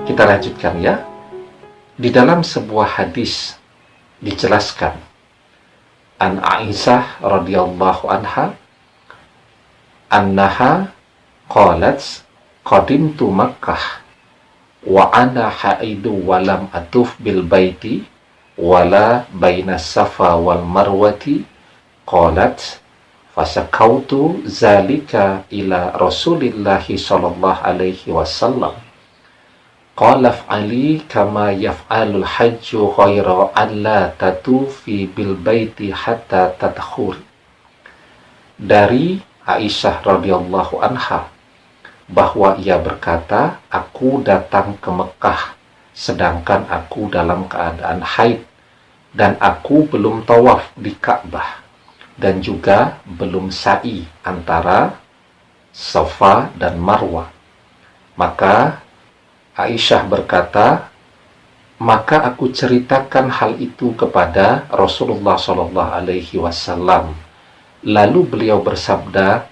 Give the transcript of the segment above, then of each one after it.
Kita lanjutkan ya. Di dalam sebuah hadis dijelaskan, an Aisyah radhiyallahu anha annaha qalat qadimtu Makkah wa ana haidu wa lam atuf bil baiti wala baina safa wal marwati qalat fasakautu zalika ila Rasulillahi sallallahu alaihi wasallam qala fa'ali kama yaf'alul hajju ghaira an la tatufi bil baiti hatta tadkhul. Dari Aisyah radhiyallahu anha bahwa ia berkata, aku datang ke Mekah sedangkan aku dalam keadaan haid dan aku belum tawaf di Ka'bah dan juga belum sa'i antara Safa dan Marwah. Maka Aisyah berkata, maka aku ceritakan hal itu kepada Rasulullah sallallahu alaihi wasallam. Lalu beliau bersabda,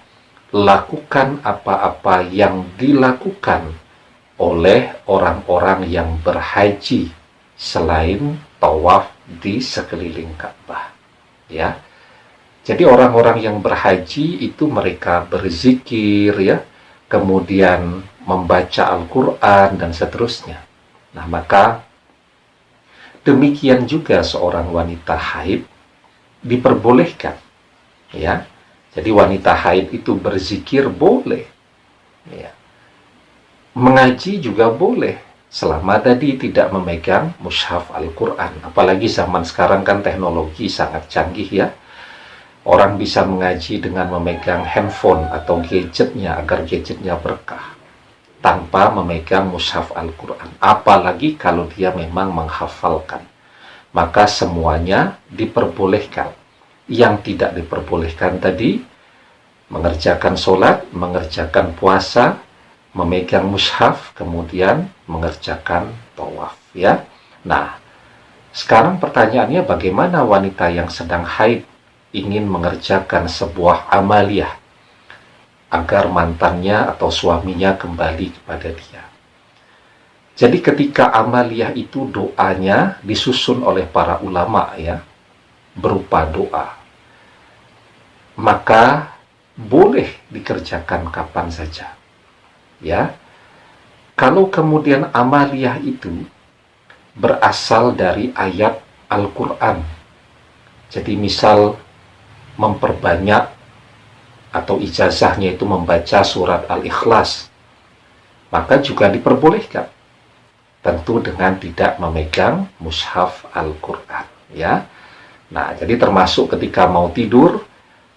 lakukan apa-apa yang dilakukan oleh orang-orang yang berhaji selain tawaf di sekeliling Ka'bah. Ya. Jadi orang-orang yang berhaji itu mereka berzikir ya, kemudian membaca Al-Qur'an dan seterusnya. Nah, maka demikian juga seorang wanita haid diperbolehkan. Ya. Jadi wanita haid itu berzikir boleh. Ya. Mengaji juga boleh selama tadi tidak memegang mushaf Al-Qur'an. Apalagi zaman sekarang kan teknologi sangat canggih ya. Orang bisa mengaji dengan memegang handphone atau gadgetnya agar gadgetnya berkah tanpa memegang mushaf Al-Qur'an. Apalagi kalau dia memang menghafalkan. Maka semuanya diperbolehkan. Yang tidak diperbolehkan tadi, mengerjakan sholat, mengerjakan puasa, memegang mushaf, kemudian mengerjakan tawaf ya. Nah, sekarang pertanyaannya bagaimana wanita yang sedang haid ingin mengerjakan sebuah amaliyah agar mantannya atau suaminya kembali kepada dia. Jadi ketika amaliyah itu doanya disusun oleh para ulama ya, berupa doa, maka boleh dikerjakan kapan saja. Ya. Kalau kemudian amaliyah itu berasal dari ayat Al-Qur'an. Jadi misal memperbanyak atau ijazahnya itu membaca surat Al-Ikhlas, maka juga diperbolehkan. Tentu dengan tidak memegang mushaf Al-Qur'an, ya. Nah, jadi termasuk ketika mau tidur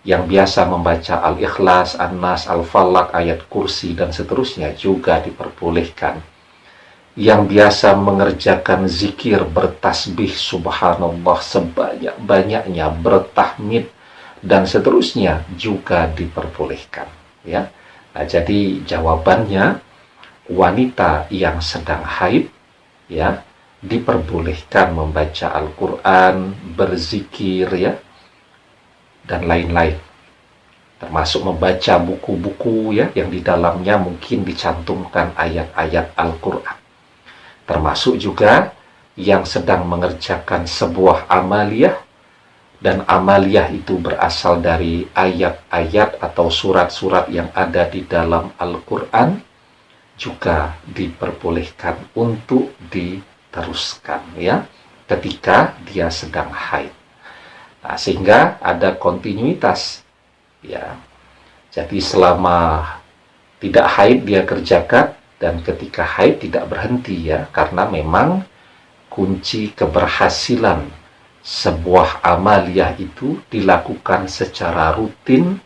yang biasa membaca Al-Ikhlas, An-Nas, Al-Falaq, ayat kursi dan seterusnya juga diperbolehkan. Yang biasa mengerjakan zikir, bertasbih subhanallah sebanyak-banyaknya, bertahmid dan seterusnya juga diperbolehkan ya. Nah, jadi jawabannya wanita yang sedang haid ya diperbolehkan membaca Al-Qur'an, berzikir ya dan lain-lain. Termasuk membaca buku-buku ya yang di dalamnya mungkin dicantumkan ayat-ayat Al-Qur'an. Termasuk juga yang sedang mengerjakan sebuah amaliyah dan amaliyah itu berasal dari ayat-ayat atau surat-surat yang ada di dalam Al-Qur'an juga diperbolehkan untuk diteruskan ya ketika dia sedang haid. Nah, sehingga ada kontinuitas ya. Jadi selama tidak haid dia kerjakan dan ketika haid tidak berhenti ya, karena memang kunci keberhasilan sebuah amaliyah itu dilakukan secara rutin,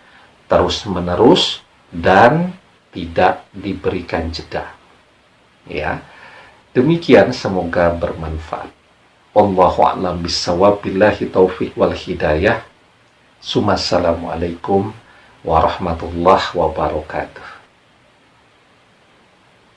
terus-menerus, dan tidak diberikan jeda. Ya, demikian semoga bermanfaat. Wallahu a'lam bishawab, billahi taufiq wal hidayah. Assalamualaikum warahmatullahi wabarakatuh.